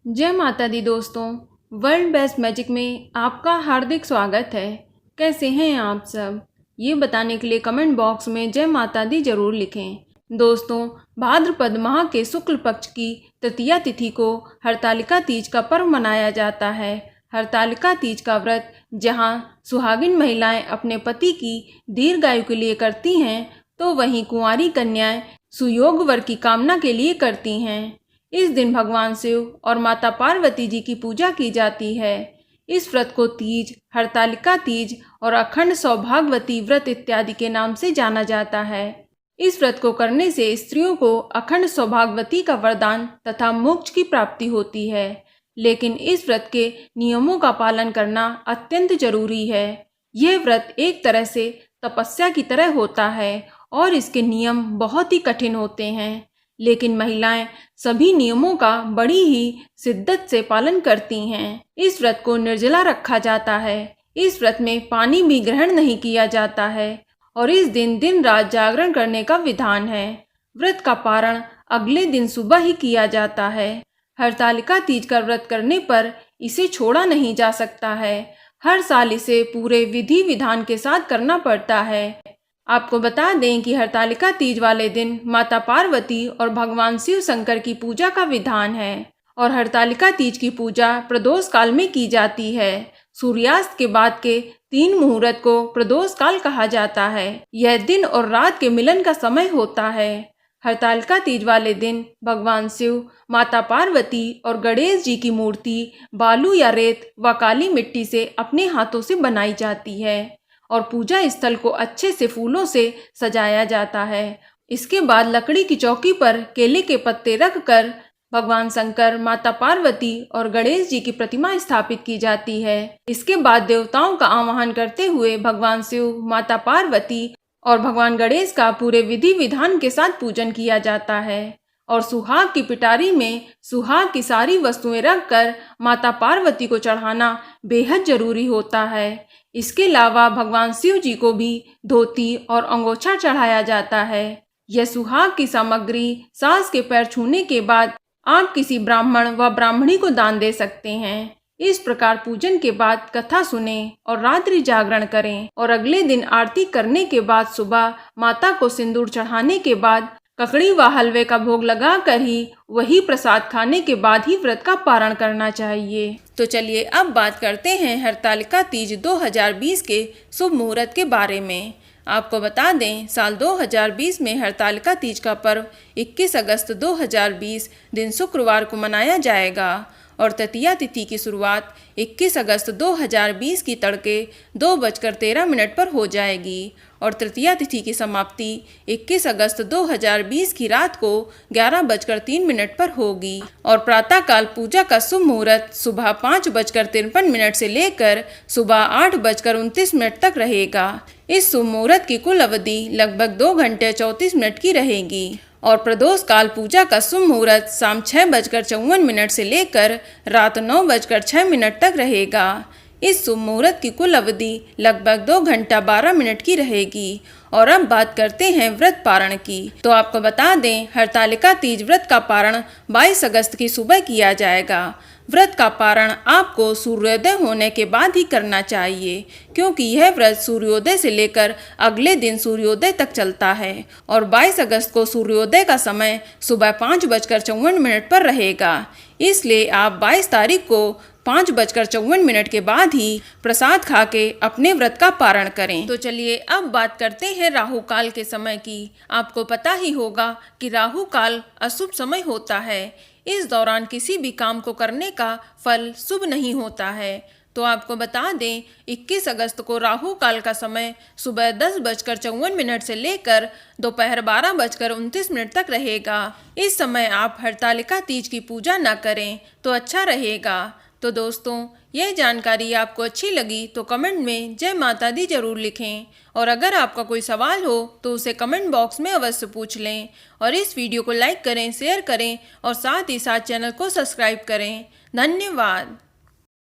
जय माता दी दोस्तों, वर्ल्ड बेस्ट मैजिक में आपका हार्दिक स्वागत है। कैसे हैं आप सब, ये बताने के लिए कमेंट बॉक्स में जय माता दी जरूर लिखें। दोस्तों, भाद्रपद माह के शुक्ल पक्ष की तृतीया तिथि को हरतालिका तीज का पर्व मनाया जाता है। हरतालिका तीज का व्रत जहां सुहागिन महिलाएं अपने पति की दीर्घायु के लिए करती हैं, तो वहीं कुंवारी कन्याएं सुयोग वर की कामना के लिए करती हैं। इस दिन भगवान शिव और माता पार्वती जी की पूजा की जाती है। इस व्रत को तीज, हरतालिका तीज और अखंड सौभाग्यवती व्रत इत्यादि के नाम से जाना जाता है। इस व्रत को करने से स्त्रियों को अखंड सौभाग्यवती का वरदान तथा मोक्ष की प्राप्ति होती है। लेकिन इस व्रत के नियमों का पालन करना अत्यंत जरूरी है। यह व्रत एक तरह से तपस्या की तरह होता है और इसके नियम बहुत ही कठिन होते हैं, लेकिन महिलाएं सभी नियमों का बड़ी ही शिद्दत से पालन करती हैं। इस व्रत को निर्जला रखा जाता है। इस व्रत में पानी भी ग्रहण नहीं किया जाता है और इस दिन दिन रात जागरण करने का विधान है। व्रत का पारण अगले दिन सुबह ही किया जाता है। हरतालिका तीज का व्रत करने पर इसे छोड़ा नहीं जा सकता है। हर साल इसे पूरे विधि विधान के साथ करना पड़ता है। आपको बता दें कि हरतालिका तीज वाले दिन माता पार्वती और भगवान शिव शंकर की पूजा का विधान है और हरतालिका तीज की पूजा प्रदोष काल में की जाती है। सूर्यास्त के बाद के 3 मुहूर्त को प्रदोष काल कहा जाता है। यह दिन और रात के मिलन का समय होता है। हरतालिका तीज वाले दिन भगवान शिव, माता पार्वती और गणेश जी की मूर्ति बालू या रेत व काली मिट्टी से अपने हाथों से बनाई जाती है और पूजा स्थल को अच्छे से फूलों से सजाया जाता है। इसके बाद लकड़ी की चौकी पर केले के पत्ते रखकर भगवान शंकर, माता पार्वती और गणेश जी की प्रतिमा स्थापित की जाती है। इसके बाद देवताओं का आवाहन करते हुए भगवान शिव, माता पार्वती और भगवान गणेश का पूरे विधि विधान के साथ पूजन किया जाता है और सुहाग की पिटारी में सुहाग की सारी वस्तुएं रखकर माता पार्वती को चढ़ाना बेहद जरूरी होता है। इसके अलावा भगवान शिव जी को भी धोती और अंगोछा चढ़ाया जाता है। यह सुहाग की सामग्री सास के पैर छूने के बाद आप किसी ब्राह्मण व ब्राह्मणी को दान दे सकते हैं। इस प्रकार पूजन के बाद कथा सुने और रात्रि जागरण करें और अगले दिन आरती करने के बाद सुबह माता को सिंदूर चढ़ाने के बाद ककड़ी व हलवे का भोग लगाकर ही वही प्रसाद खाने के बाद ही व्रत का पारण करना चाहिए। तो चलिए अब बात करते हैं हरतालिका तीज 2020 के शुभ मुहूर्त के बारे में। आपको बता दें, साल 2020 में हरतालिका तीज का पर्व 21 अगस्त 2020 दिन शुक्रवार को मनाया जाएगा और तृतीया तिथि की शुरुआत 21 अगस्त 2020 की तड़के 2:13 पर हो जाएगी और तृतीया तिथि की समाप्ति 21 अगस्त 2020 की रात को 11:03 पर होगी और प्रातःकाल पूजा का शुभ मुहूर्त सुबह 5:53 से लेकर सुबह 8:29 तक रहेगा। इस शुभ मुहूर्त की कुल अवधि लगभग 2 घंटे 34 मिनट की रहेगी और प्रदोष काल पूजा का शुभ मुहूर्त शाम 6:54 से लेकर रात 9:06 तक रहेगा। इस शुभ मुहूर्त की कुल अवधि लगभग 2 घंटा 12 मिनट की रहेगी। और अब बात करते हैं व्रत पारण की। तो आपको बता दें, हरतालिका तीज व्रत का पारण 22 अगस्त की सुबह किया जाएगा। व्रत का पारण आपको सूर्योदय होने के बाद ही करना चाहिए, क्योंकि यह व्रत सूर्योदय से लेकर अगले दिन सूर्योदय तक चलता है और 22 अगस्त को सूर्योदय का समय सुबह 5:54 पर रहेगा। इसलिए आप 22 तारीख को 5:54 के बाद ही प्रसाद खा के अपने व्रत का पारण करें। तो चलिए अब बात करते हैं राहु काल के समय की। आपको पता ही होगा कि राहु काल अशुभ समय होता है। इस दौरान किसी भी काम को करने का फल शुभ नहीं होता है। तो आपको बता दें, 21 अगस्त को राहु काल का समय सुबह 10:54 से लेकर दोपहर 12:29 तक रहेगा। इस समय आप हरतालिका तीज की पूजा न करें तो अच्छा रहेगा। तो दोस्तों, यह जानकारी आपको अच्छी लगी तो कमेंट में जय माता दी जरूर लिखें और अगर आपका कोई सवाल हो तो उसे कमेंट बॉक्स में अवश्य पूछ लें और इस वीडियो को लाइक करें, शेयर करें और साथ ही साथ चैनल को सब्सक्राइब करें। धन्यवाद।